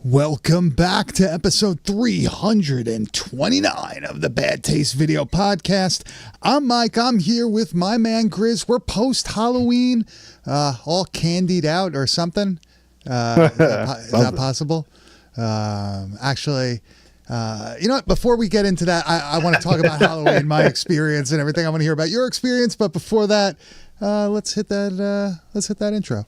Welcome back to episode 329 of the Bad Taste Video Podcast. I'm Mike. I'm here with my man Grizz. We're post-Halloween, all candied out or something. Is that possible? Actually, you know what? Before we get into that, I want to talk about Halloween, my experience and everything. I want to hear about your experience. But before that, let's hit that intro.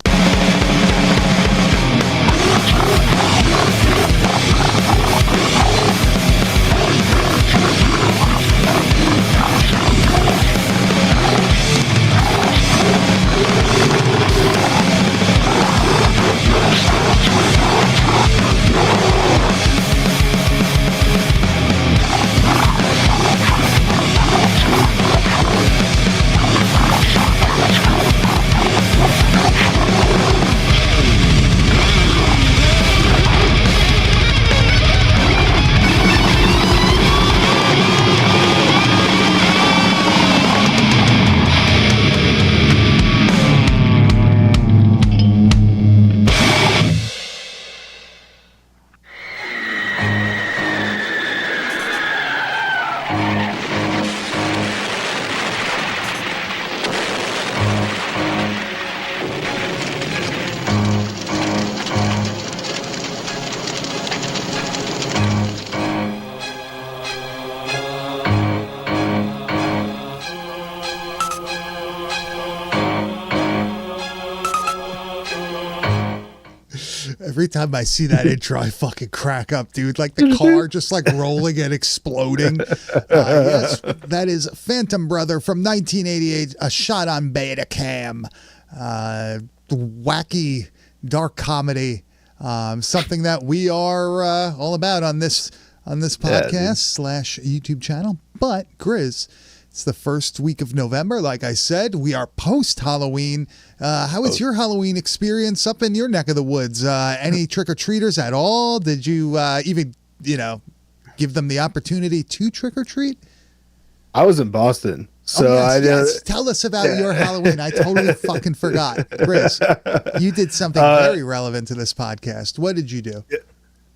Every time I see that intro, I fucking crack up, dude. Like the car just like rolling and exploding. Yes, that is Phantom Brother from 1988, a shot on Betacam. Wacky, dark comedy. Something that we are all about on this podcast / YouTube channel. But Grizz, it's the first week of November. Like I said, we are post-Halloween. How was your Halloween experience up in your neck of the woods? Any trick-or-treaters at all? Did you even, give them the opportunity to trick-or-treat? I was in Boston. So yes. Tell us about your Halloween. I totally fucking forgot. Grizz, you did something very relevant to this podcast. What did you do?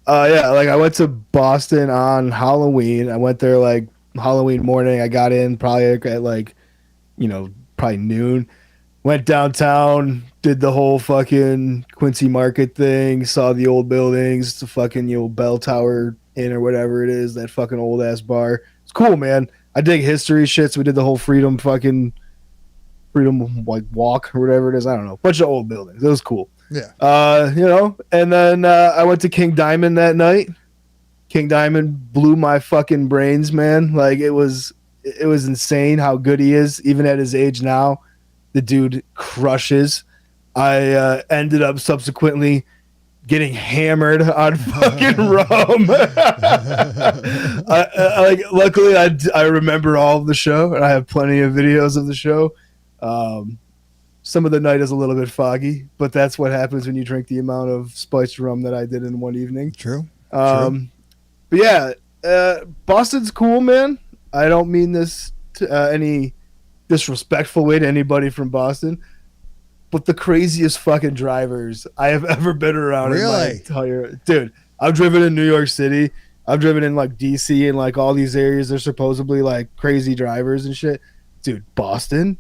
I went to Boston on Halloween. I went there like Halloween morning. I got in probably at probably noon. Went downtown, did the whole fucking Quincy Market thing, saw the old buildings, the fucking Bell Tower Inn or whatever it is, that fucking old ass bar. It's cool, man. I dig history shit, so we did the whole freedom like walk or whatever it is. I don't know. Bunch of old buildings. It was cool. Yeah. And then I went to King Diamond that night. King Diamond blew my fucking brains, man. Like it was insane how good he is, even at his age now. The dude crushes. I ended up subsequently getting hammered on fucking rum. Luckily, I remember all of the show, and I have plenty of videos of the show. Some of the night is a little bit foggy, but that's what happens when you drink the amount of spiced rum that I did in one evening. True. But yeah, Boston's cool, man. I don't mean this to any disrespectful way to anybody from Boston, but the craziest fucking drivers I have ever been around. Really? In my entire dude. I've driven in New York City. I've driven in like DC and like all these areas. They're supposedly like crazy drivers and shit. Dude, Boston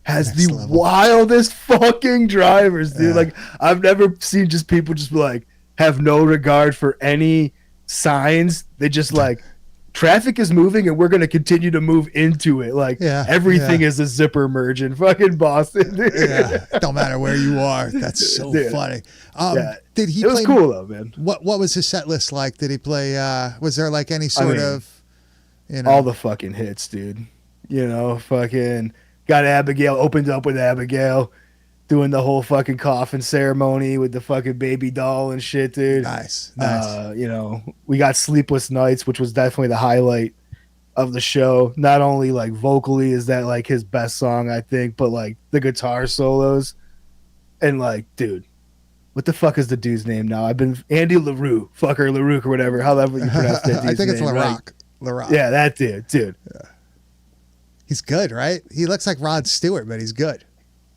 has the wildest fucking drivers, dude. Yeah. Like I've never seen just people just like have no regard for any signs. They just like traffic is moving and we're going to continue to move into it. Like everything is a zipper merge in fucking Boston. Dude. Yeah. Don't matter where you are. That's so funny. Did he It was cool though, man. What was his set list like? Did he play, was there like any sort of, all the fucking hits, dude. Fucking got Abigail, opened up with Abigail, doing the whole fucking coffin ceremony with the fucking baby doll and shit, dude. Nice. We got Sleepless Nights, which was definitely the highlight of the show. Not only like vocally is that like his best song, I think, but like the guitar solos and like, dude, what the fuck is the dude's name now? I've been Andy LaRue, fucker LaRue or whatever, however you pronounce that dude's I think it's name, LaRock. Right? LaRock. Yeah, that dude. Yeah. He's good, right? He looks like Rod Stewart, but he's good.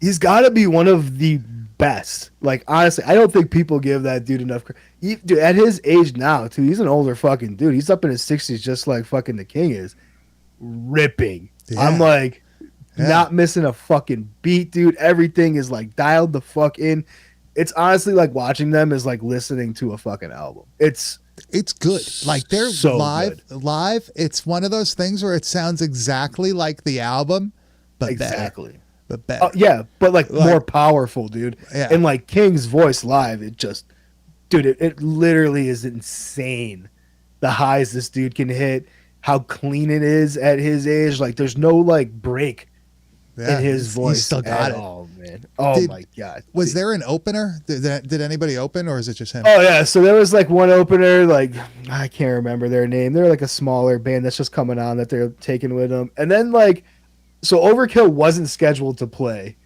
He's got to be one of the best. Like, honestly, I don't think people give that dude enough credit. Dude, at his age now, too, he's an older fucking dude. He's up in his 60s just like fucking the King is. Ripping. Yeah. I'm like, Yeah. not missing a fucking beat, dude. Everything is like dialed the fuck in. It's honestly like watching them is like listening to a fucking album. It's good. Like they're so live. It's one of those things where it sounds exactly like the album, but exactly. better. But better. Yeah, but like more powerful, dude. Yeah. And like King's voice live, it just, dude, it literally is insane. The highs this dude can hit, how clean it is at his age. Like there's no like break in his voice. He still got it. All, man. Oh my god. Was there an opener? Did anybody open, or is it just him? Oh yeah, so there was like one opener, like I can't remember their name. They're like a smaller band that's just coming on that they're taking with them. And then like, so Overkill wasn't scheduled to play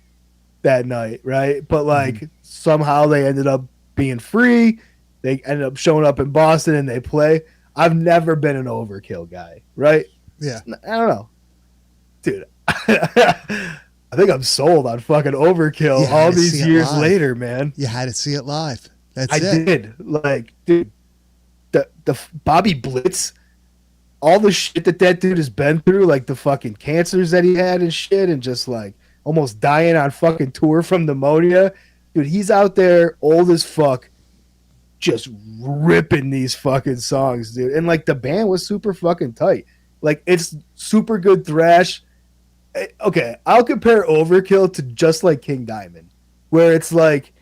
that night, right? But like somehow they ended up being free. They ended up showing up in Boston and they play. I've never been an Overkill guy, right? Yeah. I don't know. Dude, I think I'm sold on fucking Overkill all these years later, man. You had to see it live. That's I did. Like, dude, the Bobby Blitz, all the shit that dude has been through, like the fucking cancers that he had and shit, and just like almost dying on fucking tour from pneumonia. Dude, he's out there old as fuck, just ripping these fucking songs, dude. And like the band was super fucking tight. Like it's super good thrash. Okay, I'll compare Overkill to just like King Diamond, where it's like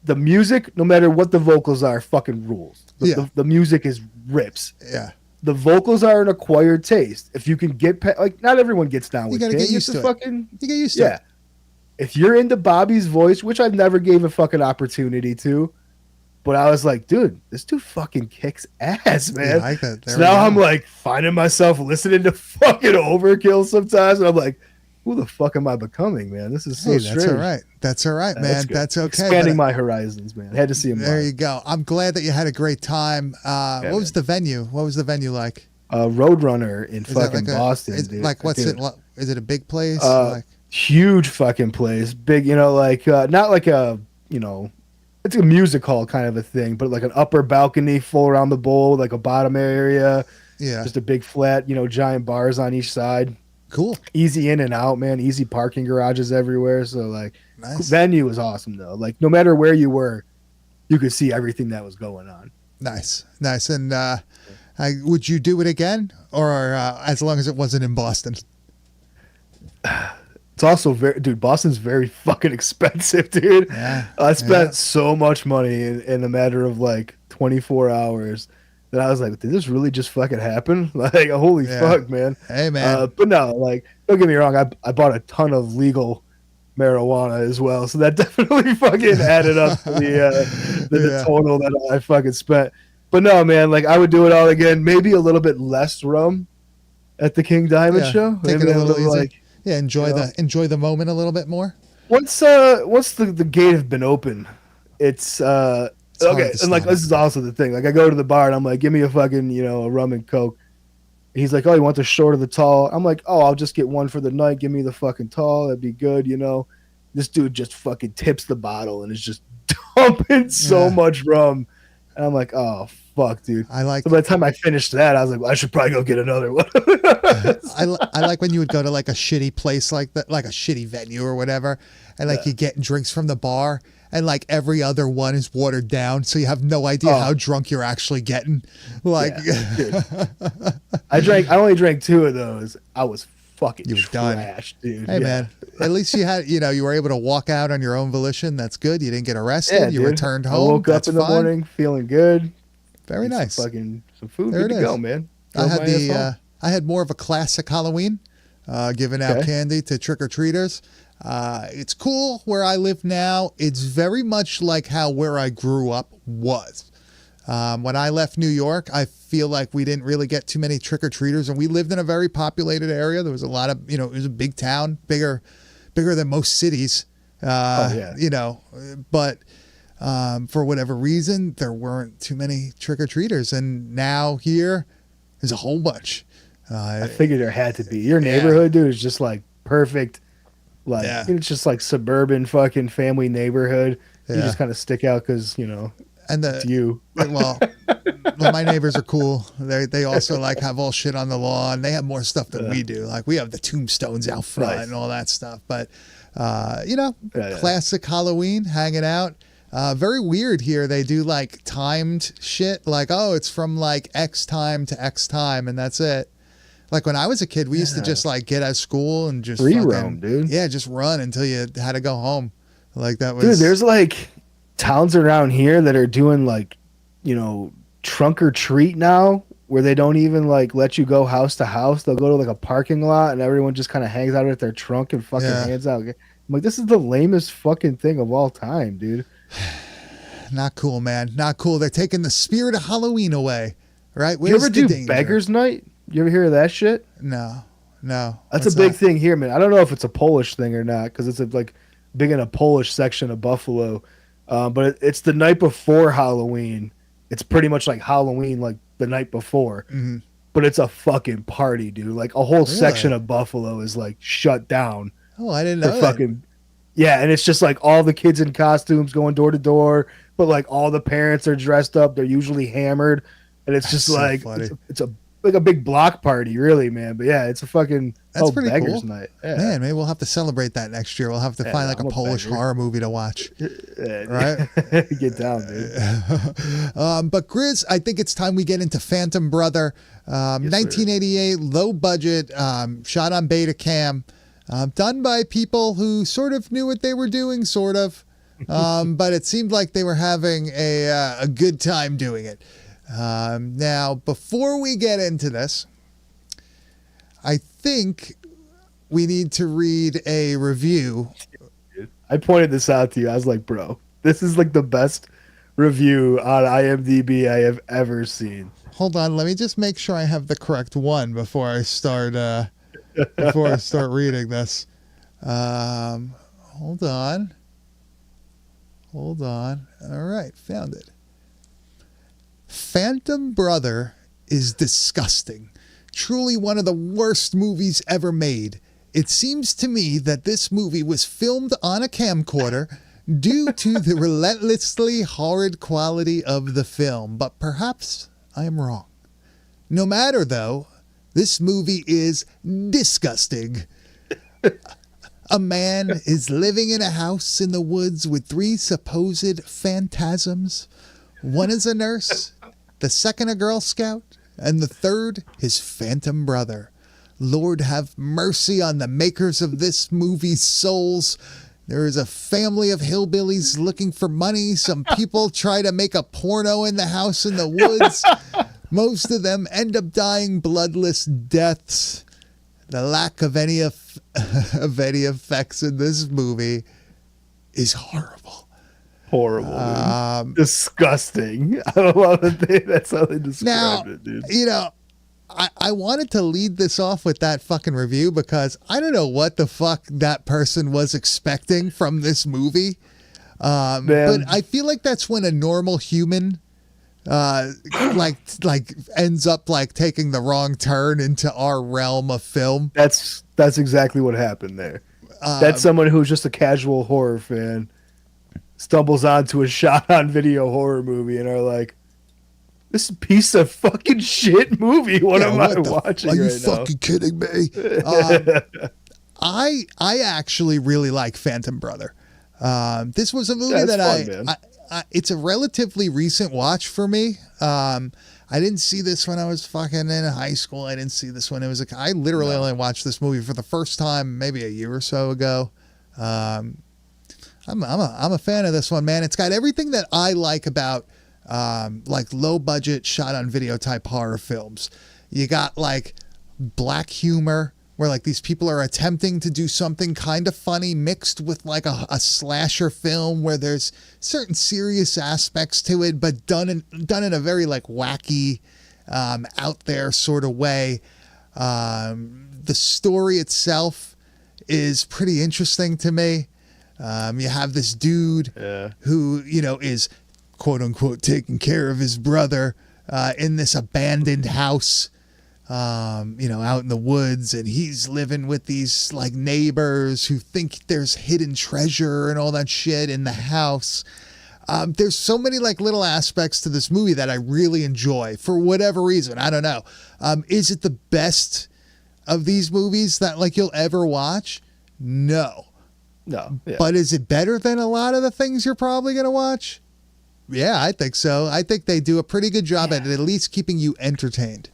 the music, no matter what the vocals are, fucking rules. The music is rips. Yeah. The vocals are an acquired taste. If you can get like, not everyone gets down with it. You gotta get used to it. You get used to it. If you're into Bobby's voice, which I've never gave a fucking opportunity to, but I was like, dude, this dude fucking kicks ass, man. Yeah, I like that. So now I'm like finding myself listening to fucking Overkill sometimes, and I'm like, who the fuck am I becoming, man? This is so strange. That's all right. That's all right, man. That's okay. Expanding my horizons, man. I had to see him. There you go. I'm glad that you had a great time. What was the venue? What was the venue like? Roadrunner in fucking Boston. Dude. Like, what's it? Is it a big place? Huge fucking place. Big, like not like a, it's a music hall kind of a thing, but like an upper balcony full around the bowl, like a bottom area. Yeah. Just a big flat, giant bars on each side. Cool. Easy in and out, man. Easy parking garages everywhere. So like, nice. Venue was awesome though. Like no matter where you were, you could see everything that was going on. Nice. And would you do it again, or as long as it wasn't in Boston? It's also Boston's very fucking expensive, dude. Yeah. I spent so much money in a matter of like 24 hours that I was like, did this really just fucking happen? Like, holy fuck, man. Hey, man. But no, like, don't get me wrong. I bought a ton of legal marijuana as well. So that definitely fucking added up to the total that I fucking spent. But no, man, like I would do it all again. Maybe a little bit less rum at the King Diamond show. Take Maybe it a little easy. like, enjoy the moment a little bit more. Once the gate have been open, it's okay. And like this is also the thing. Like I go to the bar and I'm like, give me a fucking a rum and coke. And he's like, oh, you want the short or the tall? I'm like, oh, I'll just get one for the night. Give me the fucking tall. That'd be good. This dude just fucking tips the bottle and is just dumping so much rum. And I'm like, oh fuck, dude. So by the time I finished that, I was like, well, I should probably go get another one. I like when you would go to like a shitty place like that, like a shitty venue or whatever, and like you get drinks from the bar, and like every other one is watered down, so you have no idea how drunk you're actually getting. Like, I only drank 2 of those. I was fucking trash, dude. Hey man, at least you had, you were able to walk out on your own volition. That's good. You didn't get arrested. Yeah, you returned home. I woke up in the morning feeling good. Very nice. Some food. Good to go, man. I had more of a classic Halloween, giving out candy to trick-or-treaters. It's cool where I live now. It's very much like how where I grew up was. When I left New York, I feel like we didn't really get too many trick-or-treaters, and we lived in a very populated area. There was a lot of, it was a big town, bigger than most cities. But for whatever reason, there weren't too many trick-or-treaters, and now here there's a whole bunch. I figured there had to be. Your neighborhood, dude, is just like perfect Like Yeah. it's just like suburban fucking family neighborhood. You Yeah. just kind of stick out because And it's you. well, my neighbors are cool. They also like have all shit on the lawn. They have more stuff than we do. Like we have the tombstones out front Nice. and all that stuff. But Yeah. classic Halloween, hanging out. Very weird here. They do like timed shit. Like, oh, it's from like X time to X time, and that's it. Like when I was a kid, we used to just like get out of school and just Free fucking, roam, dude. Yeah, just run until you had to go home. Like that was. Dude, there's like towns around here that are doing like, trunk or treat now, where they don't even like let you go house to house. They'll go to like a parking lot and everyone just kind of hangs out at their trunk and fucking hands out. I'm like, this is the lamest fucking thing of all time, dude. Not cool, man. Not cool. They're taking the spirit of Halloween away. Right? You ever the do danger? Beggars Night? You ever hear of that shit? No. That's What's a big that? thing here, man. I don't know if it's a Polish thing or not because it's like big in a Polish section of Buffalo. But it's the night before Halloween. It's pretty much like Halloween, like the night before. Mhm. But it's a fucking party, dude. Like a whole section of Buffalo is like shut down Oh, I didn't for know that. fucking. Yeah, and it's just like all the kids in costumes going door to door, but like all the parents are dressed up. They're usually hammered, and it's just That's so like funny. it's a like a big block party, really, man. But yeah, it's a fucking That's pretty Beggars cool. Night. Yeah. Man, maybe we'll have to celebrate that next year. We'll have to find like I'm a a Polish beggar. horror movie to watch. Right? Get down, dude. But Grizz, I think it's time we get into Phantom Brother. 1988, low budget, shot on Betacam, done by people who sort of knew what they were doing, sort of. But it seemed like they were having a good time doing it. Now, before we get into this, I think we need to read a review. I pointed this out to you. I was like, bro, this is like the best review on IMDb I have ever seen. Hold on, let me just make sure I have the correct one before I start reading this. Hold on. All right, found it. Phantom Brother is disgusting. Truly one of the worst movies ever made. It seems to me that this movie was filmed on a camcorder due to the relentlessly horrid quality of the film, but perhaps I am wrong. No matter, though, this movie is disgusting. A man is living in a house in the woods with 3 supposed phantasms. One is a nurse, the second a Girl Scout, and the third his phantom brother. Lord have mercy on the makers of this movie's souls. There is a family of hillbillies looking for money. Some people try to make a porno in the house in the woods. Most of them end up dying bloodless deaths. The lack of any effects in this movie is horrible. Horrible. Dude. Disgusting. I love it. That's how they described it, dude. I wanted to lead this off with that fucking review because I don't know what the fuck that person was expecting from this movie. But I feel like that's when a normal human like ends up like taking the wrong turn into our realm of film. That's exactly what happened there. That's someone who's just a casual horror fan stumbles onto a shot on video horror movie and are like, this piece of fucking shit movie. What am I watching right now? Are you fucking kidding me? I actually really like Phantom Brother. This was a movie that it's a relatively recent watch for me. I didn't see this when I was fucking in high school. I didn't see this when it was I literally only watched this movie for the first time maybe a year or so ago. I'm a fan of this one, man. It's got everything that I like about like low budget shot on video type horror films. You got like black humor where like these people are attempting to do something kind of funny mixed with like a slasher film where there's certain serious aspects to it, but done in a very like wacky, out there sort of way. The story itself is pretty interesting to me. You have this dude who, is quote unquote taking care of his brother in this abandoned house. out in the woods, and he's living with these like neighbors who think there's hidden treasure and all that shit in the house. There's so many like little aspects to this movie that I really enjoy for whatever reason. I don't know. Is it the best of these movies that like you'll ever watch? No. No. Yeah. But is it better than a lot of the things you're probably going to watch? Yeah, I think so. I think they do a pretty good job at least keeping you entertained.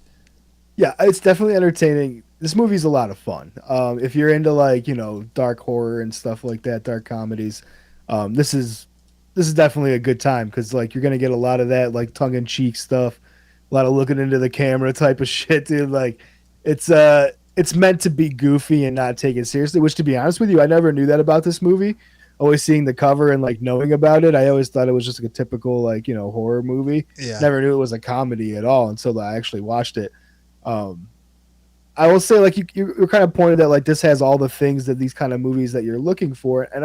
Yeah, it's definitely entertaining. This movie's a lot of fun. If you're into like, dark horror and stuff like that, dark comedies, this is definitely a good time because like you're gonna get a lot of that like tongue in cheek stuff, a lot of looking into the camera type of shit, dude. Like it's meant to be goofy and not taken seriously. Which, to be honest with you, I never knew that about this movie. Always seeing the cover and like knowing about it, I always thought it was just like a typical like horror movie. Yeah. Never knew it was a comedy at all until I actually watched it. I will say, like you're kind of pointed that like this has all the things that these kind of movies that you're looking for, and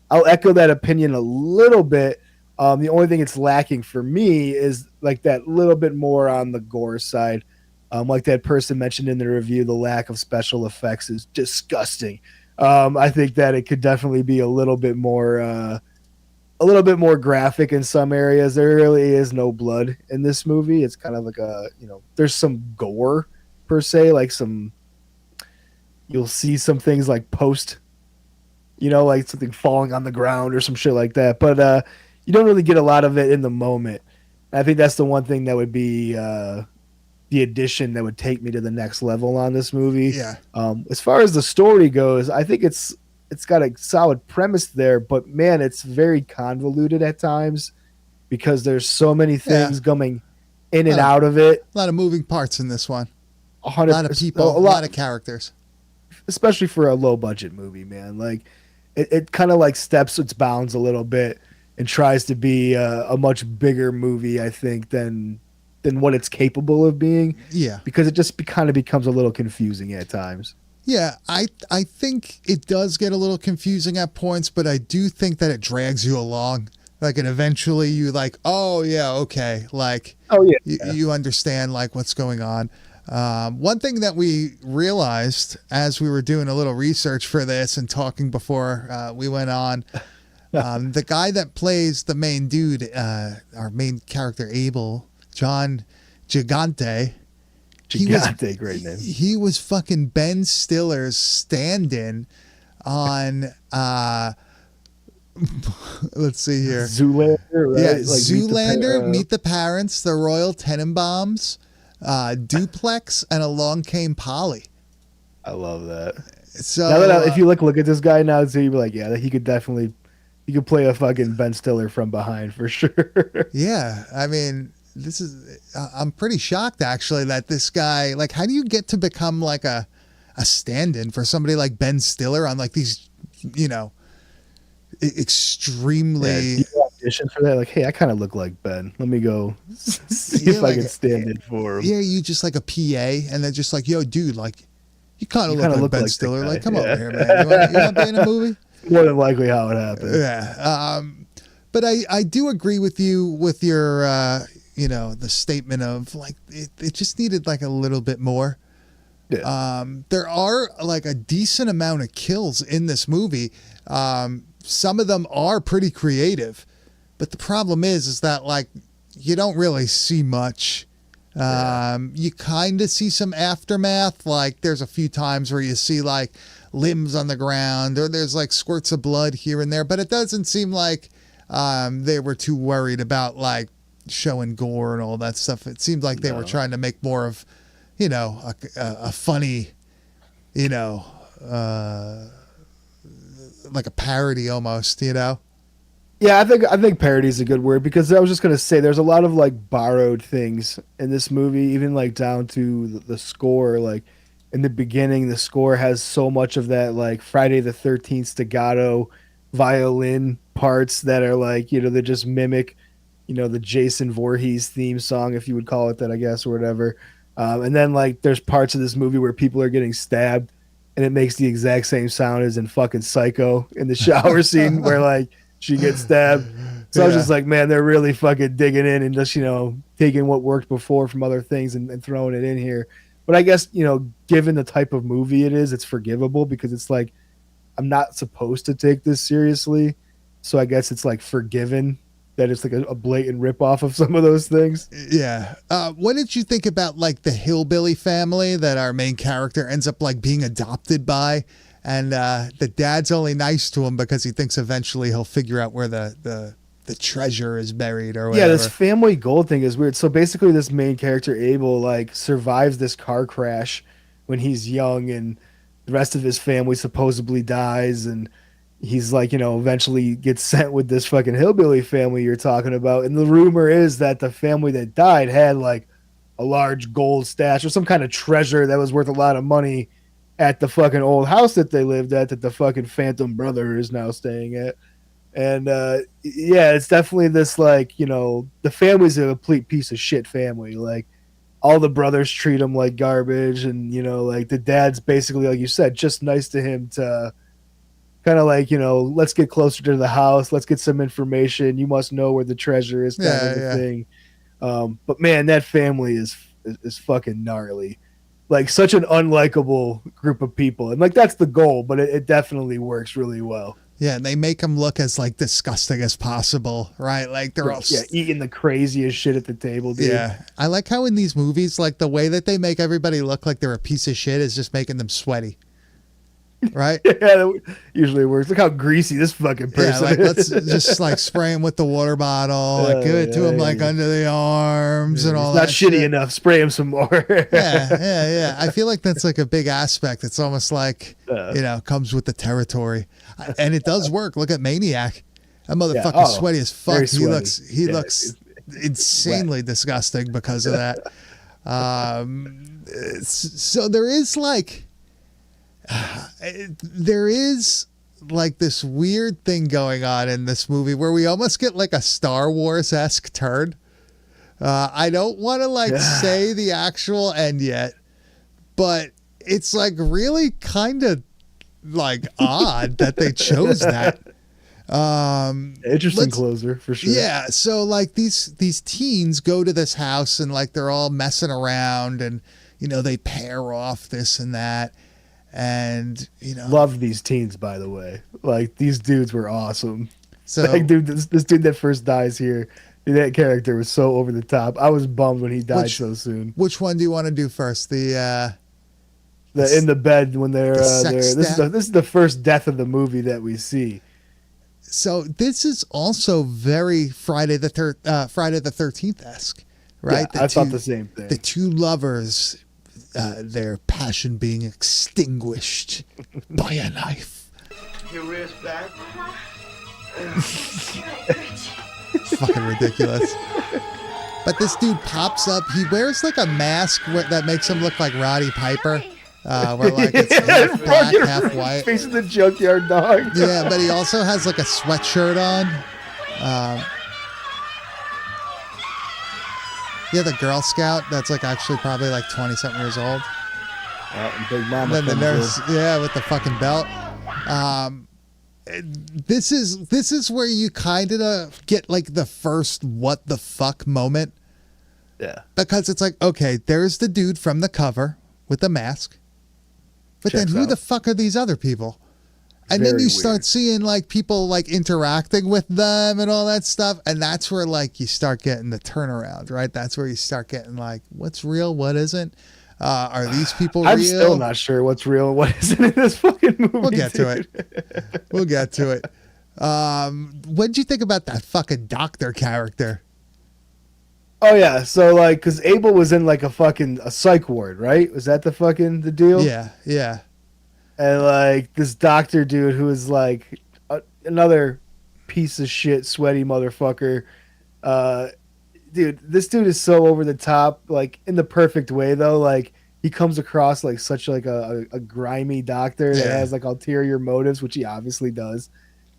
I'll echo that opinion a little bit. The only thing it's lacking for me is like that little bit more on the gore side. Like that person mentioned in the review, the lack of special effects is disgusting. I think that it could definitely be a little bit more graphic in some areas. There really is no blood in this movie. It's kind of like there's some gore per se, like you'll see some things like post, like something falling on the ground or some shit like that. But you don't really get a lot of it in the moment. And I think that's the one thing that would be the addition that would take me to the next level on this movie. Yeah. As far as the story goes, I think it's got a solid premise there, but man, it's very convoluted at times because there's so many things coming in and out of it. A lot of moving parts in this one. 100%, a lot of people, a lot of characters. Especially for a low budget movie, man. Like it kind of like steps its bounds a little bit and tries to be a much bigger movie, I think, than what it's capable of being. Yeah. Because it just kind of becomes a little confusing at times. Yeah, I think it does get a little confusing at points, but I do think that it drags you along. Like, and eventually you like, oh yeah, okay. Like, you understand like what's going on. One thing that we realized as we were doing a little research for this and talking before we went on, the guy that plays the main dude, our main character, Abel, John Gigante. Gigante, great name. He was fucking Ben Stiller's stand-in on, let's see here. Zoolander, right? Yeah, like Zoolander, Meet the Parents, The Royal Tenenbaums, Duplex, and Along Came Polly. I love that. So now that if you look at this guy now, so you'd be like, yeah, he could play a fucking Ben Stiller from behind for sure. Yeah, I mean, I'm pretty shocked actually that this guy, like, how do you get to become like a stand-in for somebody like Ben Stiller on like these, extremely. Yeah, you audition for that, like, hey, I kind of look like Ben. Let me go see if I can stand in for him. Yeah, you just like a PA, and they're just like, yo, dude, like, you kind of look like Ben Stiller. Like, come over here, man. You want to be in a movie? More than likely how it happened. Yeah. But I do agree with you with your, the statement of like, it just needed like a little bit more. Yeah. There are like a decent amount of kills in this movie. Some of them are pretty creative, but the problem is that like, you don't really see much. You kind of see some aftermath. Like there's a few times where you see like limbs on the ground or there's like squirts of blood here and there, but it doesn't seem like they were too worried about like showing gore and all that stuff. It seemed like they were trying to make more of, a funny, like a parody almost, Yeah, I think parody is a good word because I was just gonna say there's a lot of like borrowed things in this movie, even like down to the score. Like in the beginning, the score has so much of that like Friday the 13th staccato violin parts that are like they just mimic the Jason Voorhees theme song, if you would call it that, I guess, or whatever. And then like there's parts of this movie where people are getting stabbed, and it makes the exact same sound as in fucking Psycho in the shower scene where like she gets stabbed. So I was just like, man, they're really fucking digging in and just, taking what worked before from other things and throwing it in here. But I guess, given the type of movie it is, it's forgivable because it's like I'm not supposed to take this seriously. So I guess it's like forgiven that it's like a blatant ripoff of some of those things. Yeah. What did you think about like the hillbilly family that our main character ends up like being adopted by? And the dad's only nice to him because he thinks eventually he'll figure out where the treasure is buried or whatever. Yeah, this family gold thing is weird. So basically this main character, Abel, like survives this car crash when he's young, and the rest of his family supposedly dies, and he's like, eventually gets sent with this fucking hillbilly family you're talking about. And the rumor is that the family that died had like a large gold stash or some kind of treasure that was worth a lot of money at the fucking old house that they lived at, that the fucking Phantom brother is now staying at. And yeah, it's definitely this like, the family's a complete piece of shit family. Like all the brothers treat him like garbage, and like the dad's basically, like you said, just nice to him to kind of like, let's get closer to the house, let's get some information, you must know where the treasure is, kind of the thing. But man, that family is fucking gnarly. Like such an unlikable group of people, and like that's the goal, but it definitely works really well. Yeah, and they make them look as like disgusting as possible, right? Like they're all eating the craziest shit at the table, dude. Yeah, I like how in these movies, like the way that they make everybody look like they're a piece of shit is just making them sweaty, right? Yeah, that usually works. Look how greasy this fucking person like is. let's just like spray him with the water bottle, like give it to him like under the arms and all that. Not shitty shit. Enough. Spray him some more. yeah. I feel like that's like a big aspect. It's almost like comes with the territory, and it does work. Look at Maniac. That motherfucker's sweaty as fuck. He looks insanely disgusting because of that. So there is like this weird thing going on in this movie where we almost get like a Star Wars-esque turn. I don't want to say the actual end yet, but it's like really kind of like odd that they chose that. Interesting closer for sure. Yeah, so like these teens go to this house and like they're all messing around, and they pair off this and that, and love these teens, by the way. Like these dudes were awesome. So like, dude, this dude that first dies here, dude, that character was so over the top. I was bummed when he died so soon. Which one do you want to do first? The in the bed when they're this is the first death of the movie that we see. So this is also very Friday the 13th-esque, right? Yeah, I thought the same thing. The two lovers, their passion being extinguished by a knife. Your wrist back. It's fucking ridiculous. But this dude pops up. He wears like a mask that makes him look like Roddy Piper. Where like it's half black, half white. Facing the junkyard dog. Yeah, but he also has like a sweatshirt on. The Girl Scout that's like actually probably like 20-something years old. And Big Mama. And then the nurse, with the fucking belt. This is where you kind of get like the first what the fuck moment. Yeah. Because it's like, okay, there's the dude from the cover with the mask. But then who the fuck are these other people? And then you start seeing like people like interacting with them and all that stuff. And that's where like you start getting the turnaround, right? That's where you start getting like, what's real? What isn't? Are these people real? I'm still not sure what's real and what isn't in this fucking movie. We'll get to it. We'll get to it. What'd you think about that fucking doctor character? Oh yeah, so like, cause Abel was in like a psych ward, right? Was that the deal? Yeah. And like this doctor dude who is like another piece of shit, sweaty motherfucker. Dude, this dude is so over the top, like in the perfect way though. Like he comes across like such like a grimy doctor that has like ulterior motives, which he obviously does.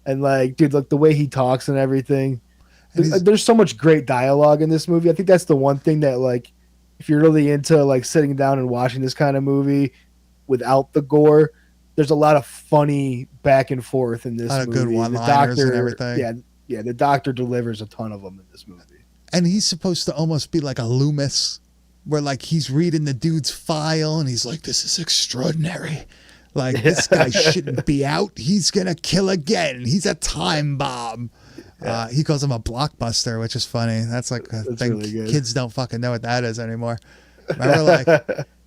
And like, dude, like the way he talks and everything. There's so much great dialogue in this movie. I think that's the one thing that, like, if you're really into like sitting down and watching this kind of movie without the gore, there's a lot of funny back and forth in this movie. Good one-liners and everything. Yeah, the doctor delivers a ton of them in this movie. And he's supposed to almost be like a Loomis, where like he's reading the dude's file and he's like, this is extraordinary. Like, this guy shouldn't be out. He's going to kill again. He's a time bomb. He calls him a blockbuster, which is funny. That's like a thing. Really kids don't fucking know what that is anymore. Remember, like,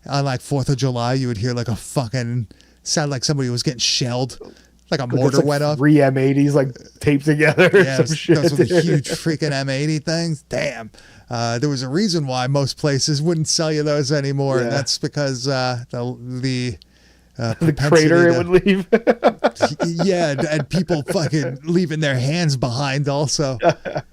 on like 4th of July, you would hear like a fucking sound like somebody was getting shelled. Like a mortar went off. 3 M80s like taped together. Yeah, those were the huge freaking M80 things. Damn. There was a reason why most places wouldn't sell you those anymore, and that's because the crater it would leave. Yeah, and people fucking leaving their hands behind also.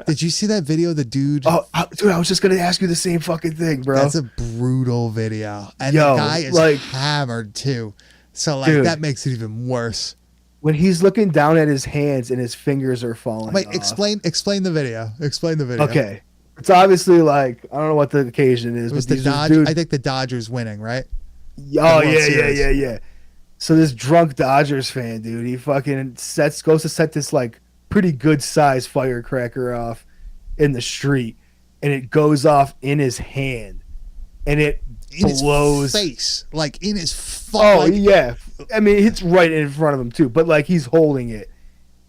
Did you see that video of the dude? Oh, dude, I was just going to ask you the same fucking thing, bro. That's a brutal video. And the guy is like hammered too. So like dude, that makes it even worse. When he's looking down at his hands and his fingers are falling Wait, off. explain the video. Explain the video. Okay. It's obviously like, I don't know what the occasion is. It was the Dodgers. I think the Dodgers winning, right? Oh, yeah. So this drunk Dodgers fan, dude, he fucking goes to set this like pretty good sized firecracker off in the street, and it goes off in his hand, and it blows his face, like in his yeah. I mean, it's right in front of him too, but like he's holding it,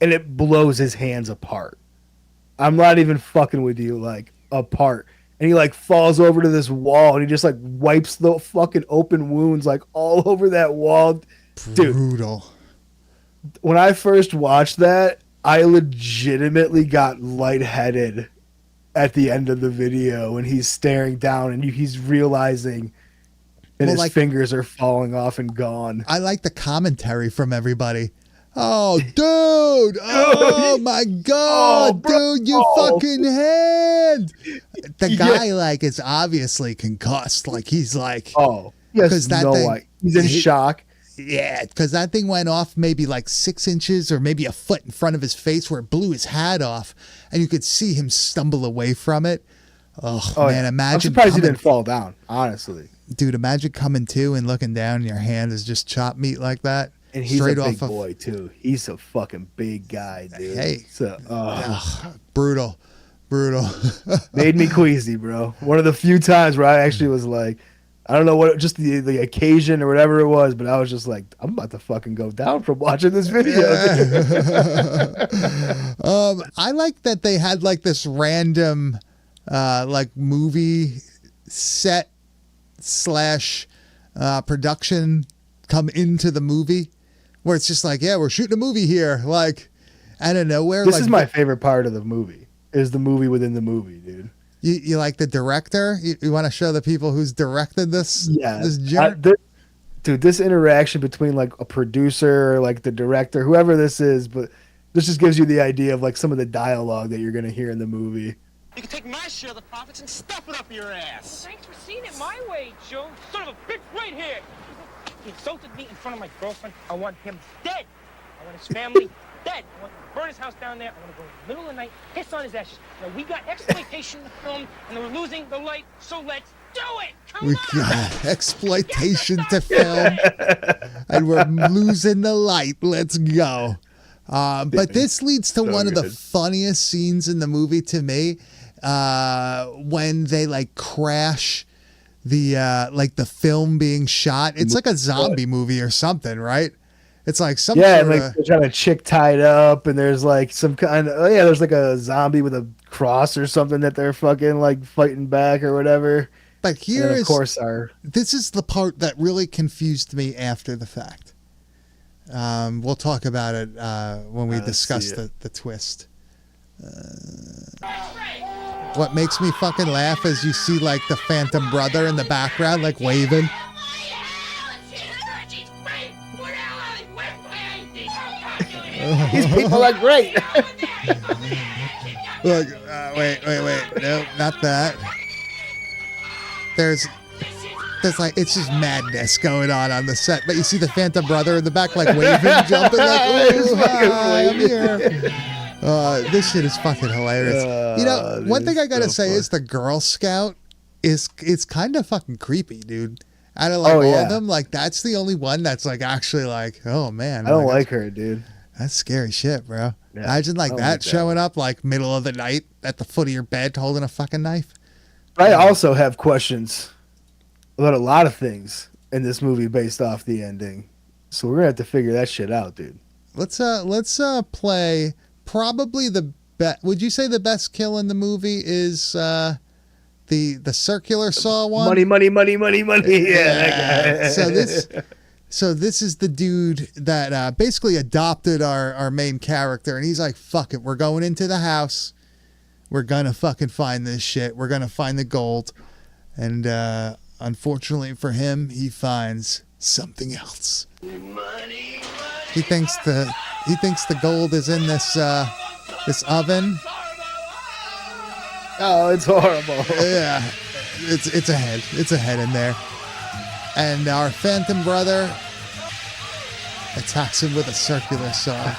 and it blows his hands apart. I'm not even fucking with you, like apart. And he like falls over to this wall, and he just like wipes the fucking open wounds like all over that wall. Brutal. Dude, when I first watched that, I legitimately got lightheaded at the end of the video when he's staring down and he's realizing that his fingers are falling off and gone. I like the commentary from everybody. Oh, dude. Oh, my God. Dude, you fucking hand. The guy, like, is obviously concussed. Like, he's like... Oh, yes, he's in shock. Yeah, because that thing went off maybe like 6 inches or maybe a foot in front of his face where it blew his hat off, and you could see him stumble away from it. Oh man, imagine. I'm surprised he didn't fall down, honestly. Dude, imagine coming to and looking down and your hand is just chopped meat like that. And he's a big boy, too. He's a fucking big guy, dude. Hey. So, brutal. Made me queasy, bro. One of the few times where I actually was like, I don't know what, just the occasion or whatever it was, but I was just like, I'm about to fucking go down from watching this video. I like that they had like this random like movie set / production come into the movie where it's just like, yeah, we're shooting a movie here, like out of nowhere. This is my favorite part of the movie, is the movie within the movie, dude. You like the director? You want to show the people who's directed this? Yeah. Dude, this interaction between like a producer or like the director, whoever this is, but this just gives you the idea of like some of the dialogue that you're going to hear in the movie. You can take my share of the profits and stuff it up your ass. Well, thanks for seeing it my way, Joe. Son of a bitch, right here. He insulted me in front of my girlfriend. I want him dead. I want his family dead. I want to burn his house down there. I want to go in the middle of the night, piss on his ashes. Now, we got exploitation film, and we're losing the light, so let's do it. Come we on. got exploitation to film, and we're losing the light. Let's go. But this leads to one of the funniest scenes in the movie to me, when they like crash the like the film being shot. It's like a zombie movie or something, right? It's like some sort of, like there's got a chick tied up, and there's like some kind of there's like a zombie with a cross or something that they're fucking like fighting back or whatever. But here is, of course, this is the part that really confused me after the fact. We'll talk about it when we discuss the twist. What makes me fucking laugh is you see like the Phantom Brother in the background, like waving. These people are great. Look, wait. No, not that. There's like, it's just madness going on the set. But you see the Phantom Brother in the back, like waving, jumping, like, ooh, hi, I'm here. This shit is fucking hilarious. One thing I gotta say is the Girl Scout it's kind of fucking creepy, dude. Out of like all of them, like that's the only one that's like actually like, oh man. I don't like her, dude. That's scary shit, bro. Yeah, imagine like that showing up like middle of the night at the foot of your bed holding a fucking knife. I also have questions about a lot of things in this movie based off the ending. So we're gonna have to figure that shit out, dude. Let's play probably the best. Would you say the best kill in the movie is the circular saw one? Money. Yeah. So this is the dude that basically adopted our main character, and he's like, "Fuck it, we're going into the house. We're gonna fucking find this shit. We're gonna find the gold." And unfortunately for him, he finds something else. He thinks the gold is in this oven. Oh, it's horrible. Yeah, it's a head. It's a head in there. And our Phantom brother attacks him with a circular saw.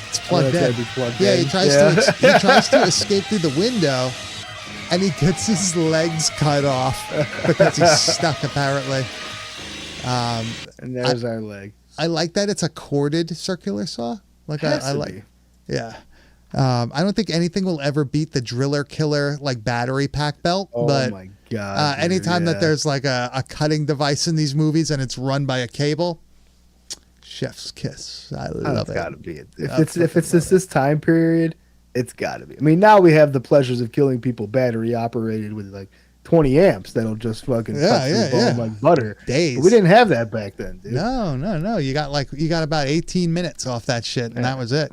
It's plugged in. Yeah, he tries to escape through the window, and he gets his legs cut off because he's stuck apparently. And there's our leg. I like that it's a corded circular saw. Like I like. Be. Yeah. I don't think anything will ever beat the Driller Killer like battery pack belt. Oh but, my god! Anytime that there's like a cutting device in these movies and it's run by a cable, chef's kiss. I love it. It's gotta be it. If it's this time period, it's gotta be. I mean, now we have the pleasures of killing people battery operated with like 20 amps that'll just fucking cut through bone like butter. Days. But we didn't have that back then, dude. No. You got about 18 minutes off that shit, and that was it.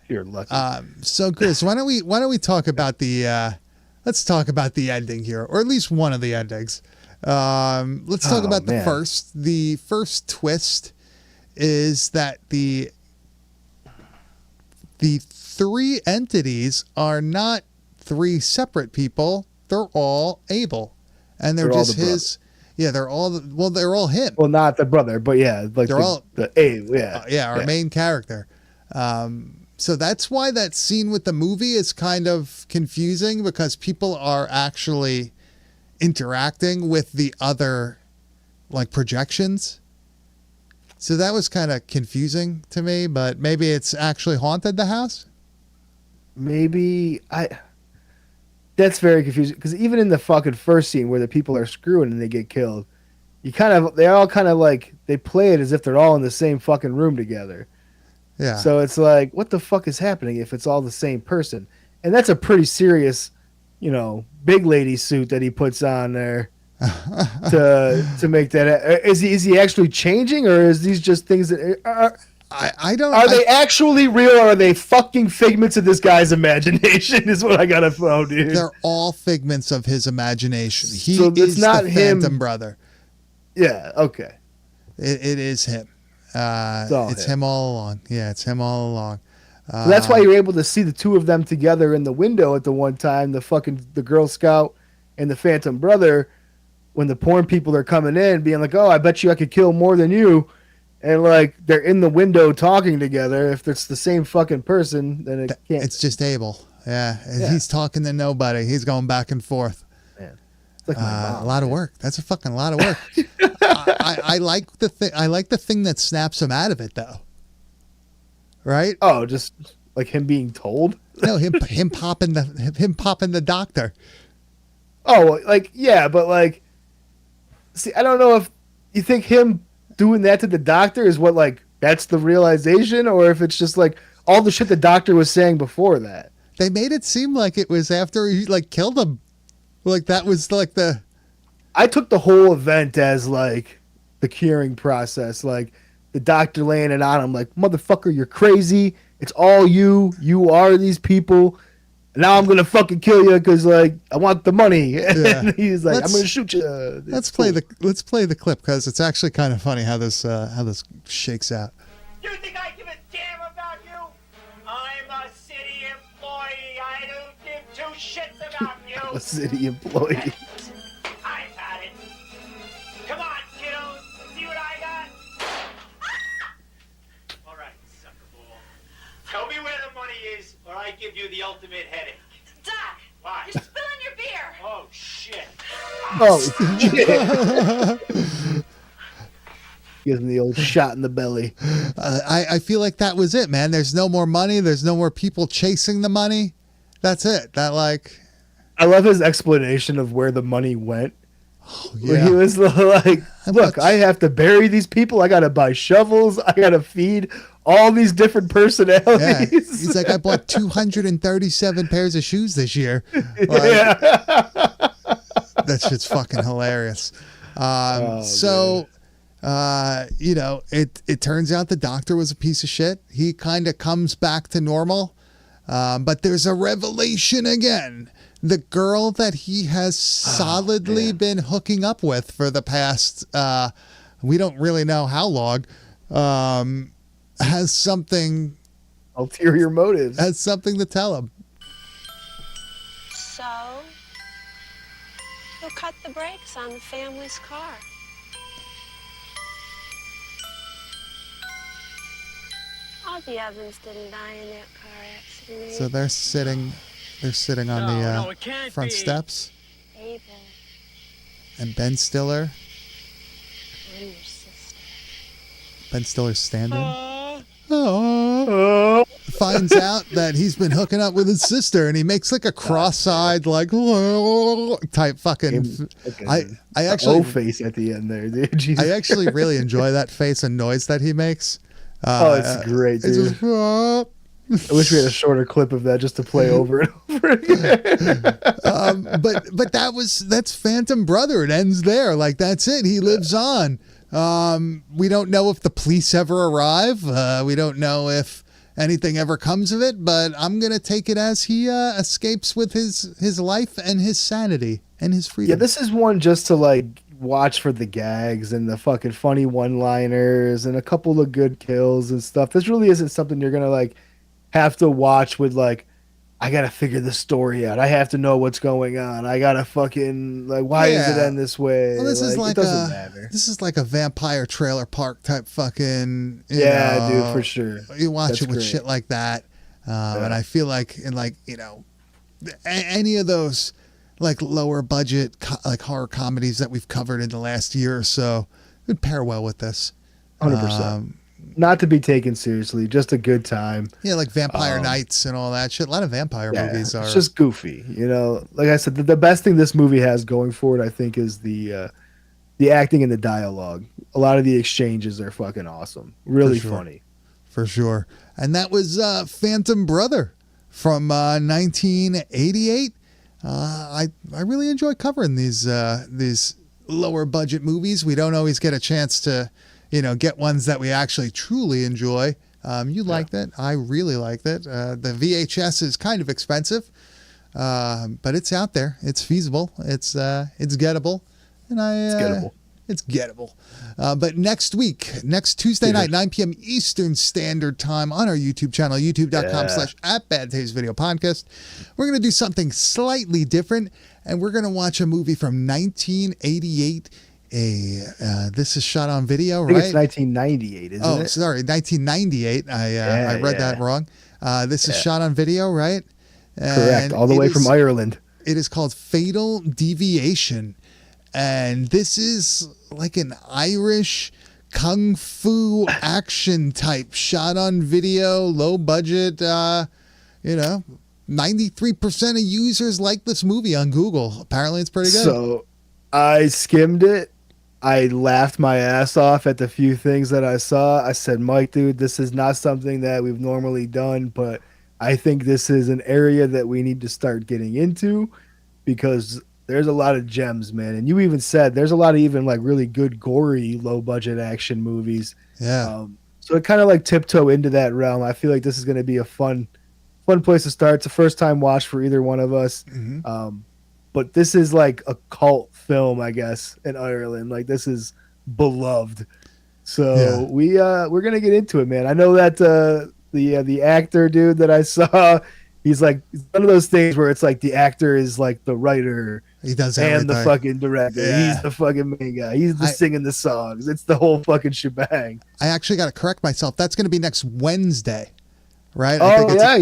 You're lucky. So Chris, why don't we talk about the let's talk about the ending here, or at least one of the endings. Let's talk about the first. The first twist is that the three entities are not three separate people. They're all Abel, and they're just his. Yeah, they're all him. Well, not the brother, but yeah, like they're all the Abel. Yeah, our main character. So that's why that scene with the movie is kind of confusing, because people are actually interacting with the other like projections. So that was kind of confusing to me, but maybe it's actually haunted the house. Maybe that's very confusing, because even in the fucking first scene where the people are screwing and they get killed, they all kind of like, they play it as if they're all in the same fucking room together. Yeah. So it's like, what the fuck is happening if it's all the same person? And that's a pretty serious, big lady suit that he puts on there to make that. Is he actually changing, or is these just things that I don't. Are they actually real, or are they fucking figments of this guy's imagination? Is what I gotta know, dude. They're all figments of his imagination. He so it's is not the him. Phantom brother. Yeah. Okay. It is him. It's him all along. Yeah, it's him all along. So that's why you're able to see the two of them together in the window at the one time. The Girl Scout and the Phantom brother, when the porn people are coming in, being like, "Oh, I bet you I could kill more than you." And like they're in the window talking together. If it's the same fucking person, then it can't. It's just Abel. Yeah. He's talking to nobody. He's going back and forth. Man, it's like my mom, a lot of work. That's a fucking lot of work. I like the thing. I like the thing that snaps him out of it, though. Right? Oh, just like him being told. No, him popping the doctor. Oh, like yeah, but like, see, I don't know if you think him doing that to the doctor is what, like, that's the realization, or if it's just like all the shit the doctor was saying before that. They made it seem like it was after he like killed him, like that was like the. I took the whole event as like the curing process, like the doctor laying it on him, like, motherfucker, you're crazy. It's all you. You are these people. Now I'm gonna fucking kill you because like I want the money. Yeah. And he's like, I'm gonna shoot you. Let's play the clip, because it's actually kind of funny how this shakes out. You think I give a damn about you? I'm a city employee. I don't give two shits about you. A city employee. I've had it. Come on, kiddos. See what I got? All right, sucker ball. Tell me where the money is, or I give you the ultimate headache. Doc, Why? you're spilling your beer. Oh, shit. Oh shit. Gives him the old shot in the belly. I feel like that was it, man. There's no more money. There's no more people chasing the money. That's it. That like. I love his explanation of where the money went. Where he was like, look, I have to bury these people. I got to buy shovels. I got to feed all these different personalities. Yeah. He's like, I bought 237 pairs of shoes this year. Like, that shit's fucking hilarious. You know, it turns out the doctor was a piece of shit. He kind of comes back to normal. But there's a revelation again. The girl that he has solidly been hooking up with for the past, we don't really know how long, has something. Ulterior motives. Has something to tell him. So, who cut the brakes on the family's car? All the Evans didn't die in that car accident. So they're sitting on the front steps. Abel And Ben Stiller. and your sister. Ben Stiller's standing. Oh. Finds out that he's been hooking up with his sister, and he makes like a cross-eyed, like type fucking. I actually face at the end there, dude. Jesus I actually really enjoy that face and noise that he makes. It's great, dude. It's just, I wish we had a shorter clip of that just to play over and over again. but that's Phantom Brother. It ends there. Like, that's it. He lives on. We don't know if the police ever arrive. We don't know if anything ever comes of it, but I'm going to take it as he escapes with his life and his sanity and his freedom. Yeah, this is one just to like watch for the gags and the fucking funny one-liners and a couple of good kills and stuff. This really isn't something you're going to like have to watch with like, I gotta figure the story out. I have to know what's going on. I gotta fucking like, why does it end this way? Well, this is like it doesn't matter. This is like a Vampire Trailer Park type fucking. Yeah, dude, for sure. You watch That's it with great. shit like that, and I feel like in like any of those like lower budget like horror comedies that we've covered in the last year or so would pair well with this. 100%. Not to be taken seriously, just a good time. Yeah, like Vampire Nights and all that shit. A lot of vampire movies are. It's just goofy, you know. Like I said, the best thing this movie has going for it, I think, is the acting and the dialogue. A lot of the exchanges are fucking awesome. Really funny. For sure. And that was Phantom Brother from 1988. I really enjoy covering these lower budget movies. We don't always get a chance to get ones that we actually truly enjoy. You liked it. I really liked it. The VHS is kind of expensive, but it's out there. It's feasible. It's gettable. And it's gettable. But next week, next Tuesday night, 9 p.m. Eastern Standard Time on our YouTube channel, youtube.com/@badtastesvideopodcast, we're going to do something slightly different, and we're going to watch a movie from 1988. This is shot on video, right? I think it's 1998, isn't it? Oh, sorry, 1998. I read that wrong. This is shot on video, right? Correct. All the way from Ireland. It is called Fatal Deviation. And this is like an Irish kung fu action type shot on video, low budget. 93% of users like this movie on Google. Apparently it's pretty good. So I skimmed it. I laughed my ass off at the few things that I saw. I said, Mike, dude, this is not something that we've normally done, but I think this is an area that we need to start getting into because there's a lot of gems, man. And you even said there's a lot of even like really good, gory, low budget action movies. Yeah. So it kind of like tiptoe into that realm. I feel like this is going to be a fun place to start. It's a first time watch for either one of us. Mm-hmm. But this is like a cult film, I guess, in Ireland. Like this is beloved. So we're gonna get into it, man. I know that the actor dude that I saw, he's like, it's one of those things where it's like the actor is like the writer, he does and everything. the fucking director. Yeah. He's the fucking main guy. He's singing the songs. It's the whole fucking shebang. I actually got to correct myself. That's going to be next Wednesday. Right? Oh, yeah.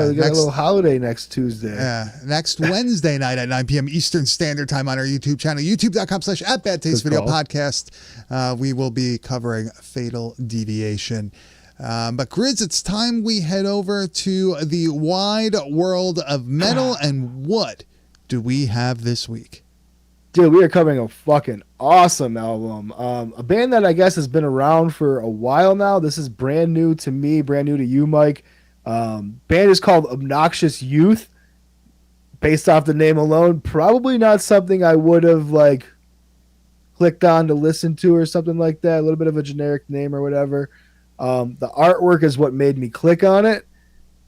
We got next, a little holiday next Tuesday. Yeah. Next Wednesday night at 9 p.m. Eastern Standard Time on our YouTube channel, youtube.com/@badtastesvideopodcast. We will be covering Fatal Deviation. But Grizz, it's time we head over to the wide world of metal. And what do we have this week? Dude, we are covering a fucking awesome album. A band that I guess has been around for a while now. This is brand new to me, brand new to you, Mike. Band is called Obnoxious Youth. Based off the name alone, probably not something I would have like clicked on to listen to or something like that. A little bit of a generic name or whatever. The artwork is what made me click on it.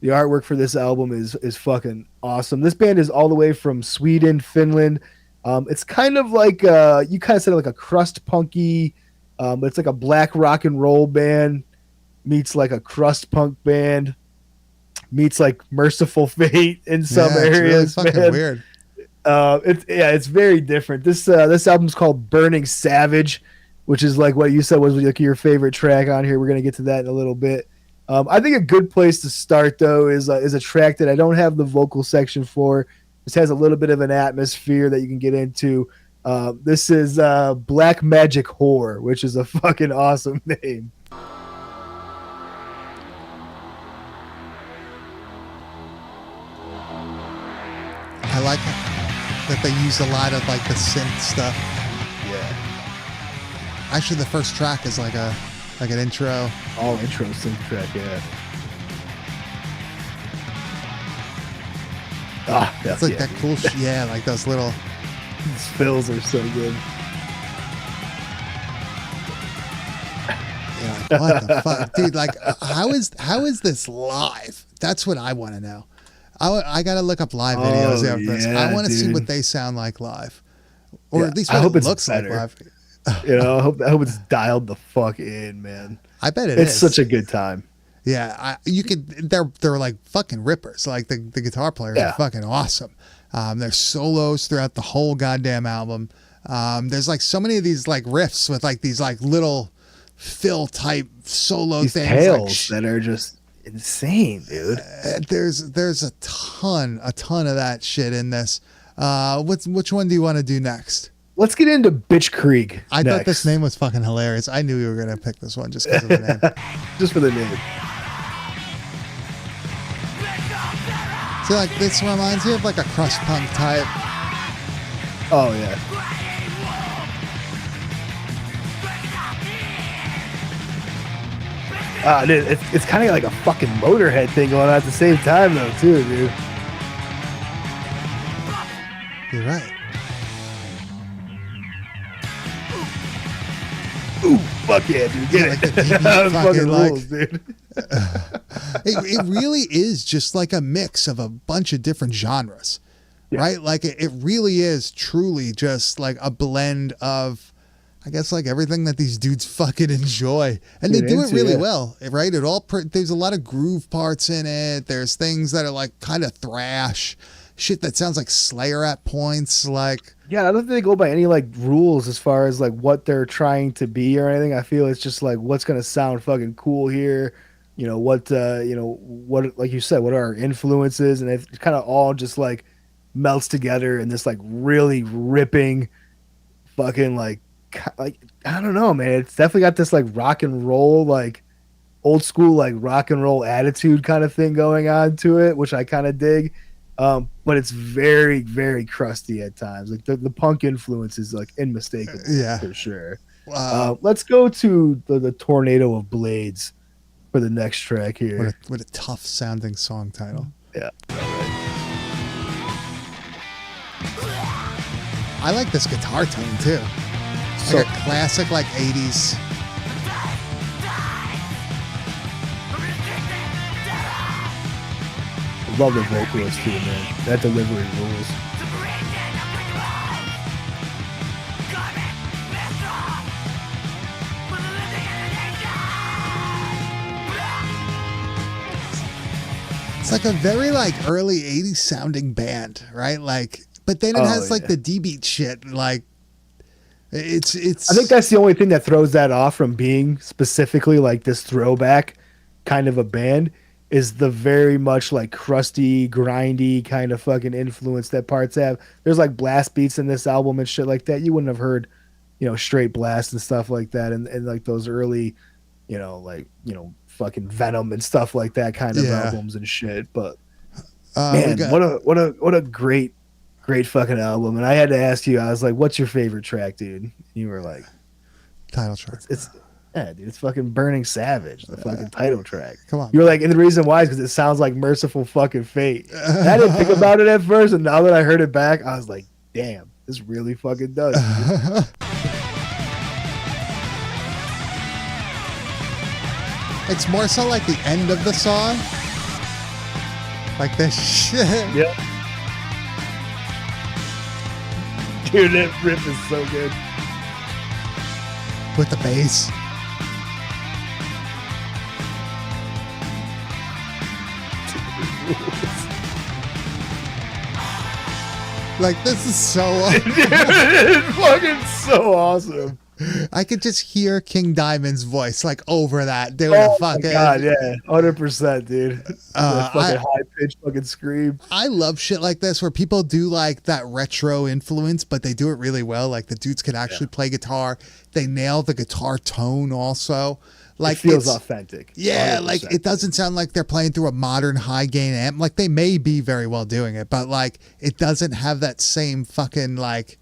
The artwork for this album is fucking awesome. This band is all the way from Sweden, Finland. It's kind of like you kind of said like a crust punky, but it's like a black rock and roll band meets like a crust punk band meets like Merciful Fate in some areas. It's really fucking weird. It's very different. This album's called Burning Savage, which is like what you said was like your favorite track on here. We're gonna get to that in a little bit. I think a good place to start though is a track that I don't have the vocal section for. This has a little bit of an atmosphere that you can get into. This is Black Magic Whore, which is a fucking awesome name. I like that they use a lot of like the synth stuff. Yeah. Actually, the first track is like an intro. All intro synth track, yeah. It's like that cool yeah, like those little These fills are so good. yeah, like, what the fuck? Dude, like how is this live? That's what I want to know. I gotta look up live videos after this. I want to see what they sound like live. Or at least what it looks like live. You know, I hope it's dialed the fuck in, man. I bet it's such a good time. Yeah, you could. They're like fucking rippers. Like the guitar players are fucking awesome. There's solos throughout the whole goddamn album. There's like so many of these like riffs with like these like little fill type solo these things. Tails that are just insane, dude. There's a ton of that shit in this. Which one do you want to do next? Let's get into Bitch Creek. I thought this name was fucking hilarious. I knew you were gonna pick this one just because of the name. Just for the name. So like this reminds me of like a crust punk type. Oh yeah. Dude, it's kind of like a fucking Motorhead thing going on at the same time though too, dude. You're right. Ooh, fuck yeah, dude. Get like it. the deep fucking like, rules, dude. it really is just like a mix of a bunch of different genres, right? Like it really is truly just like a blend of, I guess, like everything that these dudes fucking enjoy, and they do it really well, right? There's a lot of groove parts in it. There's things that are like kind of thrash shit that sounds like Slayer at points, like. Yeah, I don't think they go by any like rules as far as like what they're trying to be or anything. I feel it's just like what's gonna sound fucking cool here. You know what like you said, what are our influences, and it kind of all just like melts together in this like really ripping fucking like I don't know, man. It's definitely got this like rock and roll, like old school like rock and roll attitude kind of thing going on to it, which I kind of dig. But it's very, very crusty at times. Like the punk influence is like unmistakable, for sure. Let's go to the Tornado of Blades for the next track here. What a tough sounding song title. Yeah. I like this guitar tone too. Like a classic like 80s. Love the vocalist too, man. That delivery rules. It's like a very like early 80s sounding band, right? Like, but then it has like the D-beat shit. Like, it's. I think that's the only thing that throws that off from being specifically like this throwback kind of a band. Is the very much like crusty, grindy kind of fucking influence that parts have. There's like blast beats in this album and shit like that. You wouldn't have heard, straight blast and stuff like that. And like those early, fucking Venom and stuff like that kind of albums and shit. But man, what a great Great fucking album. And I had to ask you, I was like, what's your favorite track, dude? And you were like, Title track. it's yeah, dude, it's fucking Burning Savage, the fucking title track. Come on. You were like, and the reason why is because it sounds like Merciful fucking Fate. And I didn't think about it at first, and now that I heard it back, I was like, damn, this really fucking does. It's more so like the end of the song. Like this shit. Yep. Dude, that riff is so good. With the bass. Like, this is so It's fucking so awesome. I could just hear King Diamond's voice like over that doing a fucking God, yeah, 100%, dude. Uh, Fucking I- high pitched fucking scream. I love shit like this where people do like that retro influence, but they do it really well. Like the dudes can actually play guitar. They nail the guitar tone also. Like It feels it's- authentic. Yeah, 100%. like it doesn't sound like they're playing through a modern high gain amp. Like they may be very well doing it, but like it doesn't have that same fucking like,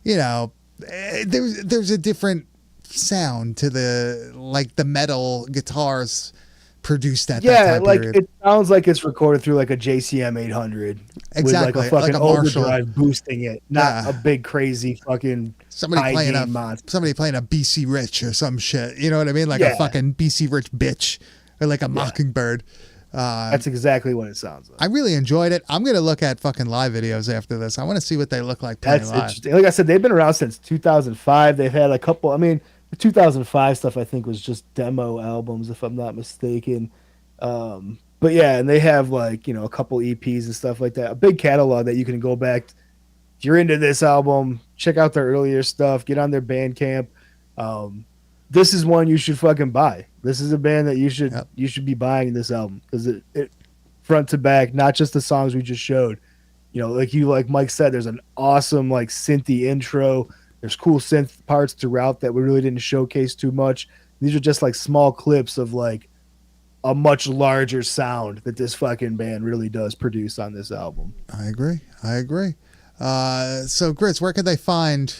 you know, there's a different sound to the like the metal guitars produced at that Yeah, time like period. it sounds like it's recorded through like a JCM 800 Exactly, with like a fucking like a Marshall. overdrive boosting it, not Yeah. a big crazy fucking Somebody high playing gain monster. somebody playing a BC Rich or some shit. You know what I mean? Like a Yeah. fucking BC Rich bitch or like a Mockingbird. That's exactly what it sounds like. I really enjoyed it. I'm gonna look at fucking live videos after this. I want to see what they look like playing That's live. interesting. Like I said, they've been around since 2005. They've had a couple. I mean, the 2005 stuff I think was just demo albums, if I'm not mistaken. But yeah, and they have like a couple EPs and stuff like that. A big catalog that you can go back. If you're into this album, check out their earlier stuff. Get on their Bandcamp. This is one you should fucking buy. This is a band that you should be buying this album because it front to back, not just the songs we just showed. Like Mike said, there's an awesome like synthy intro. There's cool synth parts throughout that we really didn't showcase too much. These are just like small clips of like a much larger sound that this fucking band really does produce on this album. I agree. So Grizz, where can they find?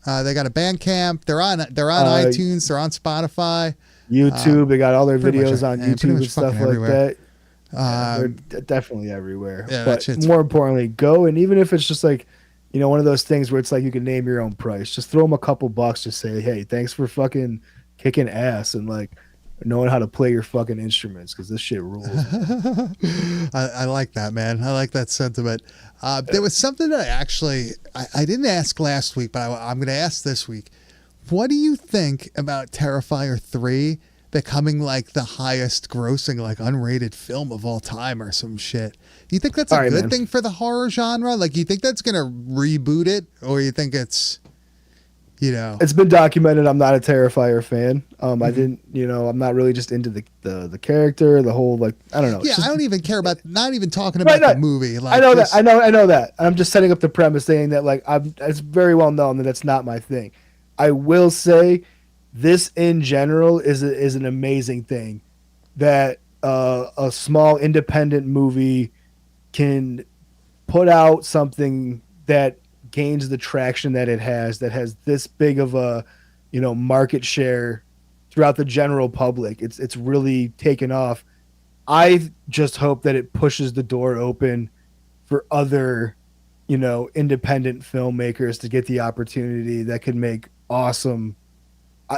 They got a Bandcamp. They're on iTunes. They're on Spotify. YouTube, they got all their pretty much, videos on yeah, pretty YouTube much and stuff fucking like everywhere. that. They're definitely everywhere. Yeah, that but shit's- more importantly, go, and even if it's just like, one of those things where it's like you can name your own price, just throw them a couple bucks to say, hey, thanks for fucking kicking ass and like knowing how to play your fucking instruments because this shit rules. I like that, man. I like that sentiment. There was something that I didn't ask last week, but I'm going to ask this week. What do you think about Terrifier 3 becoming like the highest grossing, like unrated film of all time or some shit? Do you think that's a All right, good man. thing for the horror genre? Like, you think that's going to reboot it, or you think it's, It's been documented. I'm not a Terrifier fan. I didn't, I'm not really just into the character, the whole like I don't know. It's yeah, just- I don't even care about, not even talking Right, about the right. movie. Like, I know just- that. I know that. I'm just setting up the premise, saying that like it's very well known that that's not my thing. I will say, this in general is an amazing thing, that a small independent movie can put out something that gains the traction that it has, that has this big of a market share throughout the general public. It's really taken off. I just hope that it pushes the door open for other independent filmmakers to get the opportunity that could make awesome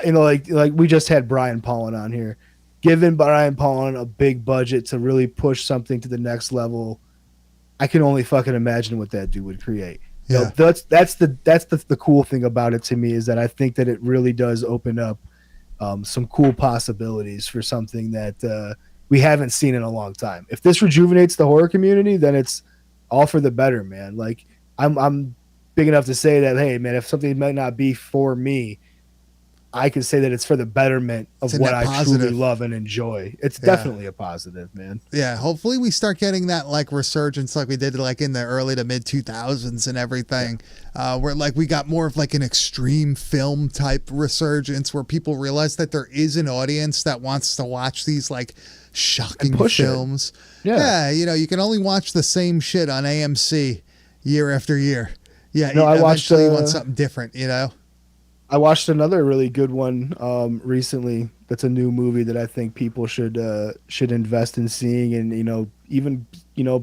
like we just had Brian Pollan on here. Giving Brian Pollan a big budget to really push something to the next level, I can only fucking imagine what that dude would create. Yeah. That's the cool thing about it to me, is that I think that it really does open up some cool possibilities for something that we haven't seen in a long time. If this rejuvenates the horror community, then it's all for the better, man. Like I'm big enough to say that, hey, man, if something might not be for me, I can say that it's for the betterment of It's a what net I positive. truly love and enjoy. It's Yeah. definitely a positive, man. Yeah, hopefully we start getting that like resurgence like we did like in the early to mid 2000s and everything, where like we got more of like an extreme film type resurgence where people realize that there is an audience that wants to watch these like shocking push it. films. Yeah. You can only watch the same shit on AMC. year after year. Yeah, No, I watched, eventually you want something different, you know? I watched another really good one recently. That's a new movie that I think people should invest in seeing, and even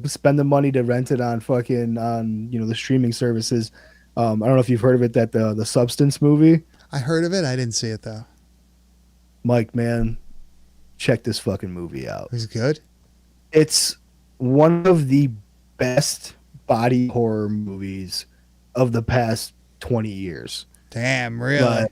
spend the money to rent it on the streaming services. I don't know if you've heard of it. That the Substance movie. I heard of it. I didn't see it though. Mike, man, check this fucking movie out. It was good. It's one of the best body horror movies of the past 20 years. Damn, really? But,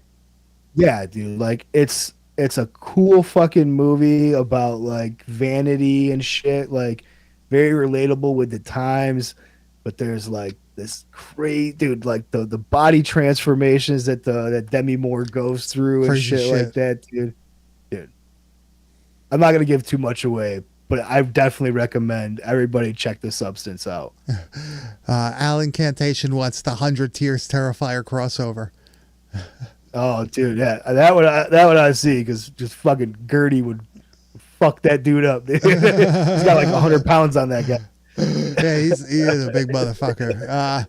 yeah, dude. Like it's a cool fucking movie about like vanity and shit. Like very relatable with the times. But there's like this crazy dude, like the body transformations that Demi Moore goes through and shit like that, dude. Dude, I'm not gonna give too much away, but I definitely recommend everybody check The Substance out. Alan Cantation wants the 100 Tears Terrifier crossover. Oh, dude, yeah, that would I see, because just fucking Gertie would fuck that dude up. Dude. He's got like 100 pounds on that guy. Yeah, he is a big motherfucker.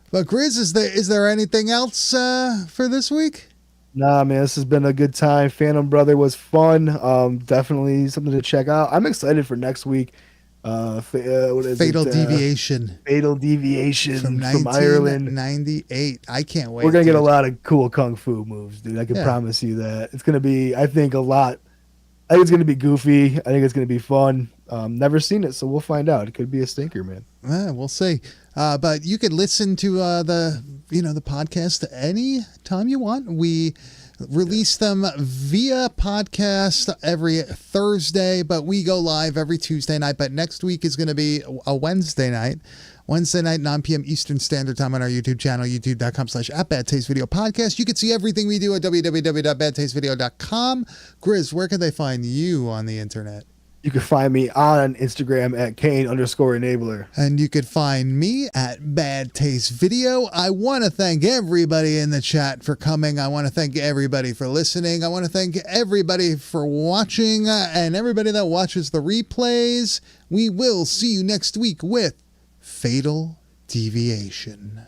But Grizz, is there anything else for this week? Nah, man, this has been a good time. Phantom Brother was fun. Definitely something to check out. I'm excited for next week. Fatal Deviation. Fatal Deviation from Ireland. 98. I can't wait. We're gonna get a lot of cool kung fu moves, dude. I can Yeah. promise you that. It's gonna be, I think it's gonna be goofy. I think it's gonna be fun. Never seen it, so we'll find out. It could be a stinker, man. We'll see. But you could listen to the podcast any time you want. We release them via podcast every Thursday, but we go live every Tuesday night. But next week is going to be a Wednesday night, 9 p.m. Eastern Standard Time on our YouTube channel, youtube.com/@badtastevideopodcast. You can see everything we do at www.badtastevideo.com. Grizz, where can they find you on the internet? You can find me on Instagram at Kane_enabler. And you could find me at Bad Taste Video. I want to thank everybody in the chat for coming. I want to thank everybody for listening. I want to thank everybody for watching and everybody that watches the replays. We will see you next week with Fatal Deviation.